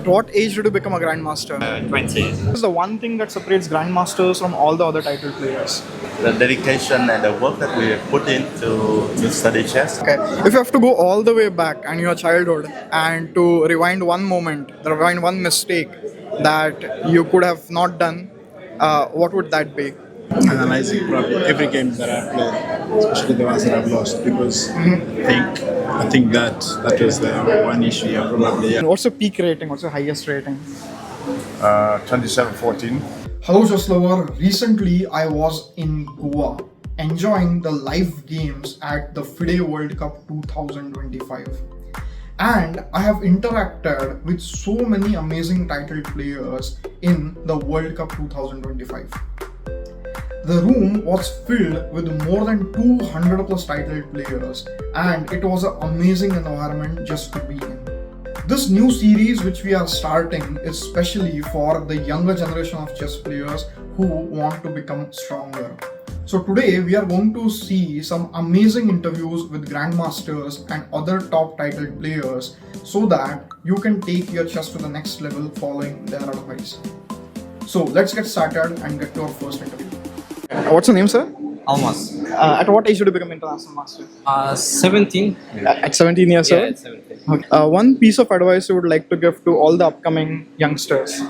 what age did you become a Grandmaster? 20. What is the one thing that separates Grandmasters from all the other title players? The dedication and the work that we put in to study chess. Okay, if you have to go all the way back and your childhood and to rewind one moment, rewind one mistake that you could have not done, what would that be? Analyzing probably every game that I've played, especially the ones that I've lost, because I think that was the one issue here probably. Yeah. And what's your peak rating? What's your highest rating? 2714. Hello, Just Lover. Recently, I was in Goa enjoying the live games at the FIDE World Cup 2025. And I have interacted with so many amazing title players in the World Cup 2025. The room was filled with more than 200 plus title players, and it was an amazing environment just to be in. This new series which we are starting is specially for the younger generation of chess players who want to become stronger. So today we are going to see some amazing interviews with Grandmasters and other top title players so that you can take your chess to the next level following their advice. So let's get started and get to our first interview. What's your name, sir? Almost. At what age did you become international master? 17. At 17 years Yeah, old? at 17. Okay. One piece of advice you would like to give to all the upcoming youngsters?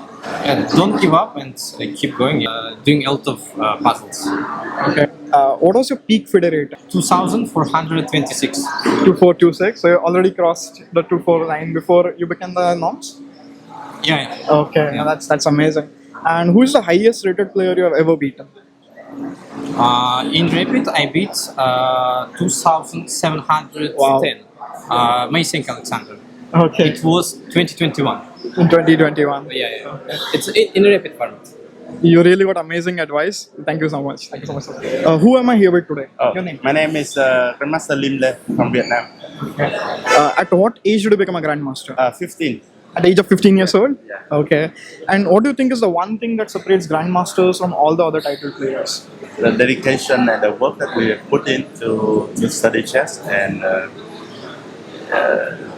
Don't give up and keep going. Doing a lot of puzzles. Okay. What was your peak FIDE rate? 2,426. 2426. So you already crossed the 249 before you became the norms? Yeah. Okay, yeah, that's amazing. And who is the highest rated player you have ever beaten? In Rapid, I beat 2,710. Wow. Mysenko Alexander. Okay. It was 2021. In 2021. Yeah. It's in Rapid format. You really got amazing advice. Thank you so much. Thank you so much, sir. Who am I here with today? Your name? My name is Grandmaster Liem from Vietnam. At what age did you become a Grandmaster? 15. At the age of 15 years old? Yeah. Okay. And what do you think is the one thing that separates Grandmasters from all the other title players? The dedication and the work that we put in to study chess, and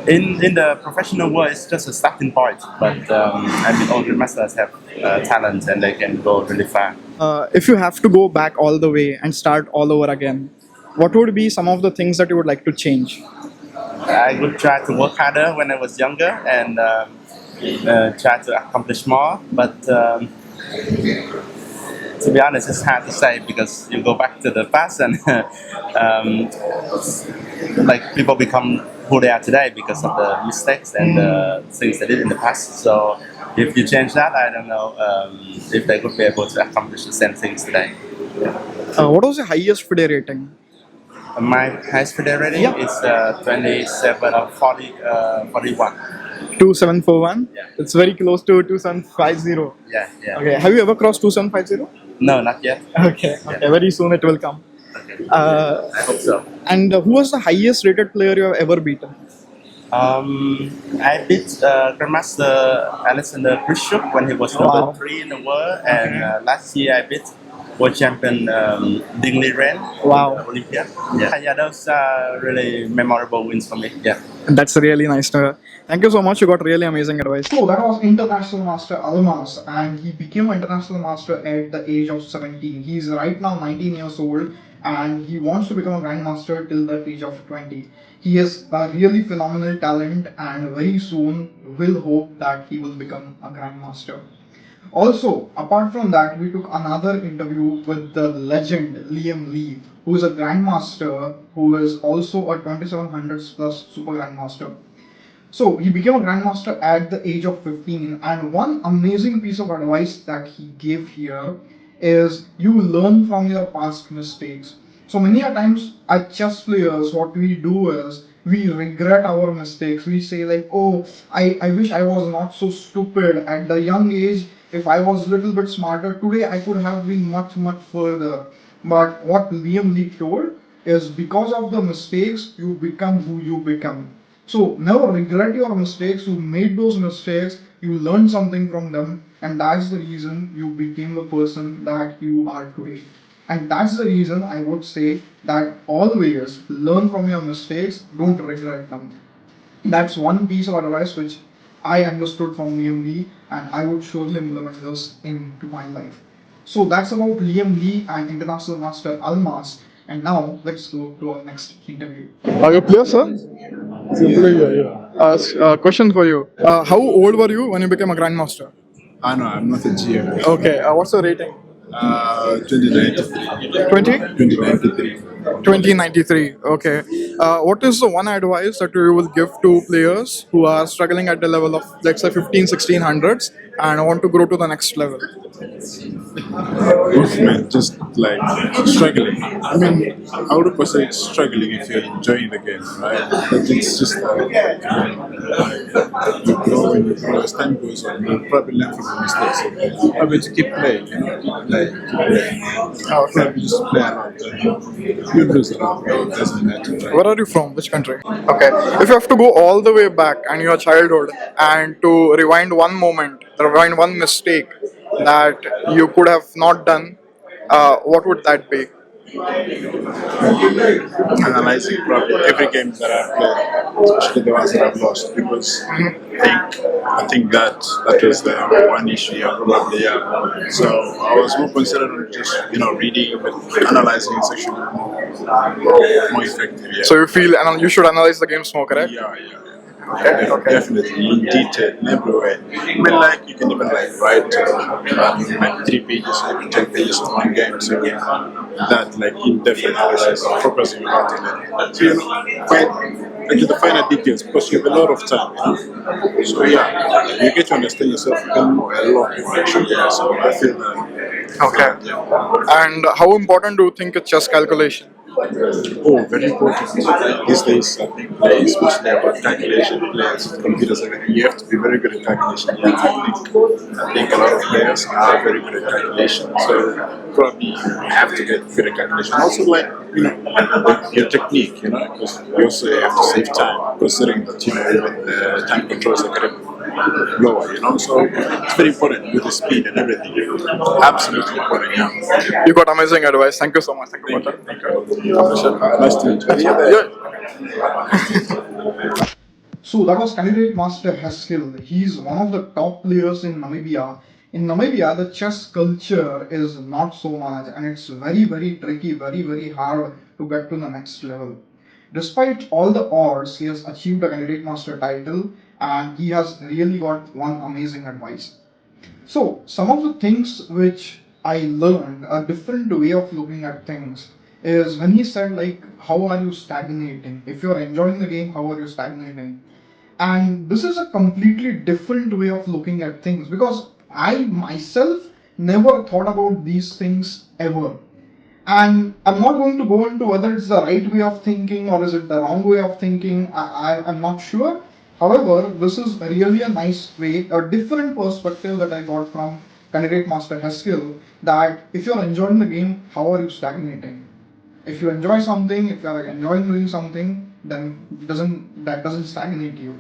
in the professional world, it's just a starting point. But I mean, all Grandmasters have talent and they can go really far. If you have to go back all the way and start all over again, what would be some of the things that you would like to change? I would try to work harder when I was younger and try to accomplish more. But to be honest, it's hard to say because you go back to the past and like people become who they are today because of the mistakes and the things they did in the past. So if you change that, I don't know if they would be able to accomplish the same things today. What was your highest FIDE rating? My highest FIDE rating is 27 or 41. 2741? Yeah. It's very close to 2750. Yeah. Okay. Have you ever crossed 2750? No, not yet. Okay. Very soon it will come. Okay. I hope so. And who was the highest rated player you have ever beaten? I beat Grandmaster Alexander Khrushchev when he was number 3 in the world, and last year I beat world champion Ding Liren Wow. in the Olympiad. Yeah, those are really memorable wins for me. Yeah. That's really nice to hear. Thank you so much. You got really amazing advice. So that was International Master Almas, and he became an International Master at the age of 17. He's right now 19 years old, and he wants to become a Grandmaster till the age of 20. He has a really phenomenal talent, and very soon we'll hope that he will become a Grandmaster. Also, apart from that, we took another interview with the legend Liem, who is a Grandmaster, who is also a 2700 plus Super Grandmaster. So he became a Grandmaster at the age of 15, and one amazing piece of advice that he gave here is you learn from your past mistakes. So many a times as chess players, what we do is we regret our mistakes. We say like, oh, I wish I was not so stupid at the young age. If I was a little bit smarter today, I could have been much further. But what Liam Lee told is because of the mistakes, you become who you become. So never regret your mistakes. You made those mistakes, you learned something from them, and that's the reason you became the person that you are today. And that's the reason I would say that always learn from your mistakes, don't regret them. That's one piece of advice which I understood from Liam Lee, and I would surely implement this into my life. So that's about Liam Lee and International Master Almas. And now let's go to our next interview. Are you a player, sir? Player, yeah. Question for you. How old were you when you became a Grandmaster? I know, I'm not a GM. Okay, what's the rating? 2093. 20? 2093. 2093. Okay. What is the one advice that you will give to players who are struggling at the level of, let's say, 15, 1600s and want to grow to the next level? Man, just like struggling. I mean, I would say it's struggling if you're enjoying the game, right? But it's just like you grow and you grow as time goes on. You'll probably learn from your mistakes. Probably to keep playing, you know, keep playing, keep playing. Probably just play a lot. You lose a lot, but it doesn't matter. Right? Where are you from? Which country? Okay. If you have to go all the way back and your childhood and to rewind one moment, rewind one mistake that you could have not done, what would that be? Analyzing probably every game that I've played, especially the ones that I've lost, because I think that was the one issue, yeah, probably, yeah. So I was more considered on just reading, but analyzing is actually more effective. Yeah. So you feel you should analyze the games more, correct? Yeah. Okay. Definitely in detail in every way. I mean, like you can even like write like 3 pages, maybe 10 pages on one game. So that like in-depth analysis, focusing about it. So find into the finer details because you have a lot of time. So yeah, you get to understand yourself even more, a lot more actually. Yeah. So I feel that. Okay. Yeah. And how important do you think is chess calculation? Oh, very important. These days, I think plays mostly about calculation, plays, computers, everything. You have to be very good at calculation. Yeah, I think a lot of players are very good at calculation. So probably you have to get good at calculation. Also, like your technique, because you also have to save time, considering that even the time controls are kind of lower. So it's very important with the speed and everything. Absolutely important. Yeah. You got amazing advice. Thank you so much. Thank you for that. Thank you. Nice to meet you. So that was candidate Master Haskell. He's one of the top players in Namibia. In Namibia, the chess culture is not so much, and it's very, very tricky, very, very hard to get to the next level. Despite all the odds, he has achieved a candidate master title, and he has really got one amazing advice. So, some of the things which I learned, a different way of looking at things, is when he said, like, how are you stagnating? If you're enjoying the game, how are you stagnating? And this is a completely different way of looking at things because I myself never thought about these things ever. And I'm not going to go into whether it's the right way of thinking or is it the wrong way of thinking. I'm not sure. However, this is really a nice way, a different perspective that I got from candidate Master Haskell, that if you're enjoying the game, how are you stagnating? If you enjoy something, if you're enjoying doing something, then that doesn't stagnate you.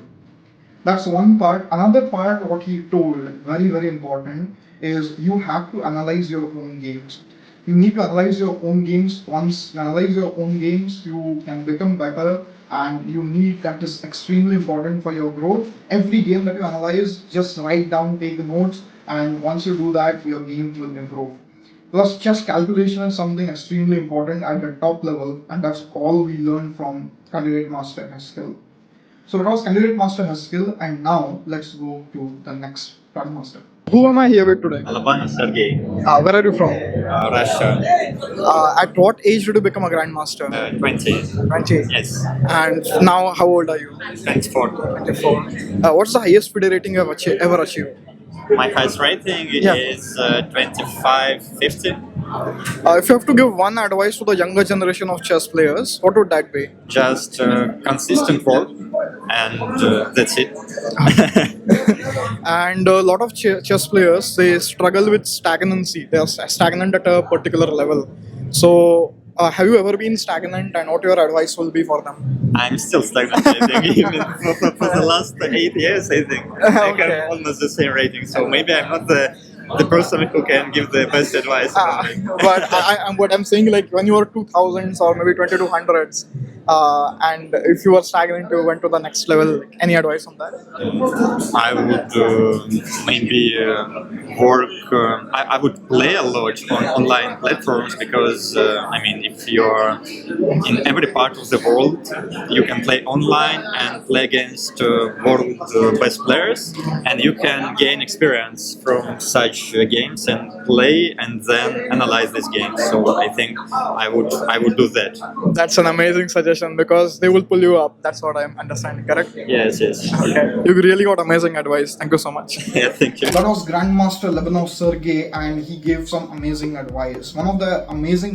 That's one part. Another part, what he told, very, very important, is you have to analyze your own games. You need to analyze your own games. Once you analyze your own games, you can become better, and you need that is extremely important for your growth. Every game that you analyze, just write down, take notes, and once you do that, your game will improve. Plus, chess calculation is something extremely important at the top level, and that's all we learn from candidate master Haskell. So that was candidate master Haskell, and now let's go to the next grandmaster. Who am I here with today? Alabama Sergey, Where are you from? Russia, At what age did you become a grandmaster? 20. 20. Yes, And now, how old are you? 24. 24. What's the highest FIDE rating you have ever achieved? My highest rating Yeah. is 2550. If you have to give one advice to the younger generation of chess players, what would that be? Just consistent work, and that's it. And a lot of chess players, they struggle with stagnancy. They are stagnant at a particular level. So, have you ever been stagnant, and what your advice will be for them? I'm still stagnant. I think, even for the last 8 years, I think. I Okay. have almost the same rating, so maybe I'm not the person who can give the best advice. But what I'm saying, like when you were 2000s or maybe 2200s, and if you were stagnant, you went to the next level. Any advice on that? I would maybe work. I would play a lot on online platforms because I mean, if you're in every part of the world, you can play online and play against world best players, and you can gain experience from such games and play and then analyze these games. So I think I would do that. That's an amazing suggestion because they will pull you up. That's what I'm understanding, correct? Yes, yes. Okay. You really got amazing advice. Thank you so much. Yeah, thank you. That was Grandmaster Lebanov Sergey, and he gave some amazing advice. One of the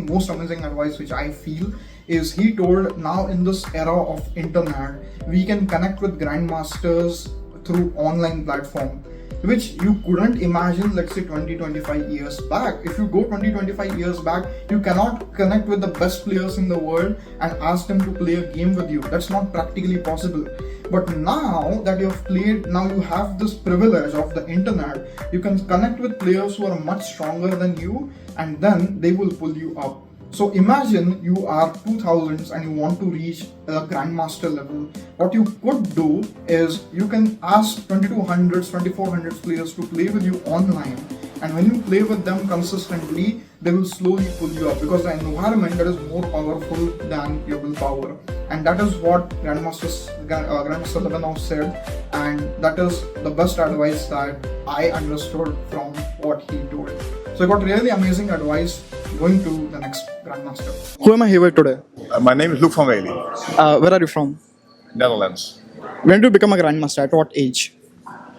most amazing advice which I feel is he told, now in this era of internet, we can connect with Grandmasters through online platform, which you couldn't imagine, let's say 20-25 years back. If you go 20-25 years back, you cannot connect with the best players in the world and ask them to play a game with you. That's not practically possible. But now that you have played, now you have this privilege of the internet. You can connect with players who are much stronger than you, and then they will pull you up. So imagine you are 2000s and you want to reach a Grandmaster level. What you could do is you can ask 2200s, 2400s players to play with you online, and when you play with them consistently, they will slowly pull you up because the environment that is more powerful than your willpower. And that is what Grandmaster Lebanov said, and that is the best advice that I understood from what he told. So I got really amazing advice. Going to the next Grandmaster. Who am I here with today? My name is Luc van Wely, Where are you from? Netherlands. When did you become a Grandmaster? At what age?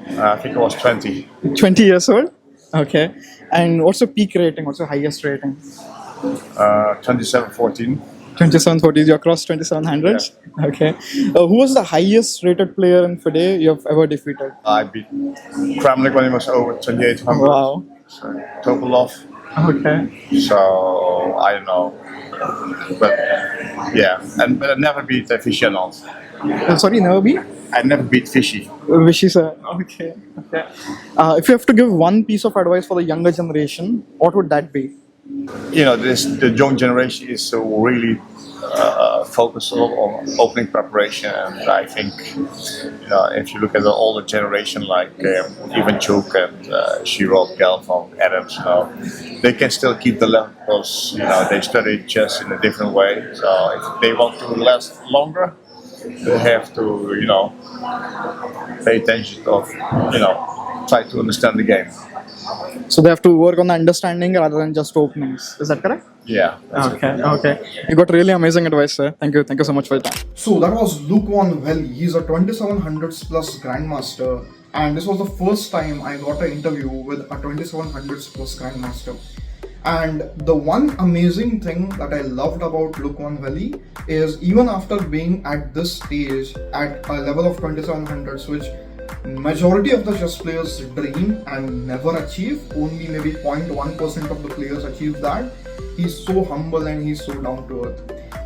I think I was 20. 20 years old? Okay. And what's your peak rating? What's your highest rating? 2714. 2740, you crossed 2700s? Yeah. Okay. Who was the highest rated player in FIDE you have ever defeated? I beat Kramnik when he was over 2800. Wow. So, Topolov. Okay. So I don't know, but yeah, but I never beat Fishy. Sorry, never beat? I never beat Fishy. Vishy sir. Okay. Okay. If you have to give one piece of advice for the younger generation, what would that be? You know, the young generation is so really focused on opening preparation, and I think, you know, if you look at the older generation like Ivanchuk and Shirov, Galvan, Adams, you know, they can still keep the level because, you know, they study chess in a different way. So if they want to last longer, they have to, you know, pay attention of, you know, try to understand the game. So they have to work on the understanding rather than just openings. Is that correct? Yeah. Okay. Okay. You got really amazing advice, sir. Thank you. Thank you so much for your time. So that was Luc van Wely. He's a 2700s plus Grandmaster, and this was the first time I got an interview with a 2700s plus Grandmaster. And the one amazing thing that I loved about Luc van Wely is even after being at this stage at a level of 2700s, which majority of the chess players dream and never achieve, only maybe 0.1% of the players achieve that. He's so humble and he's so down to earth.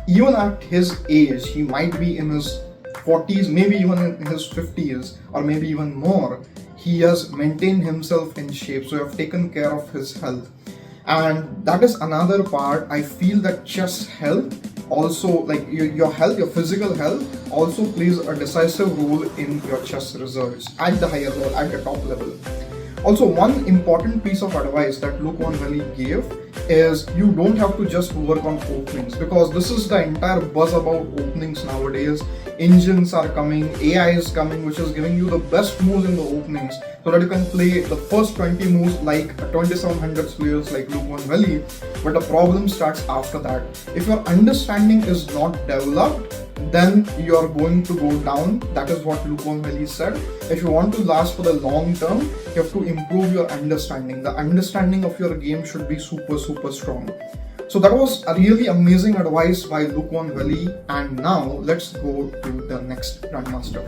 Even at his age, he might be in his 40s, maybe even in his 50s, or maybe even more. He has maintained himself in shape, so you have taken care of his health. And that is another part. I feel that chess health also, like your health, your physical health also plays a decisive role in your chess results at the higher level, at the top level. Also, one important piece of advice that Luc van Wely gave is you don't have to just work on openings, because this is the entire buzz about openings nowadays. Engines are coming, AI is coming, which is giving you the best moves in the openings so that you can play the first 20 moves like a 2700s players like Luc van Wely. But the problem starts after that. If your understanding is not developed, then you are going to go down. That is what Luc van Wely said. If you want to last for the long term, you have to improve your understanding. The understanding of your game should be super strong. So that was a really amazing advice by Luc van Wely, and now let's go to the next Grandmaster.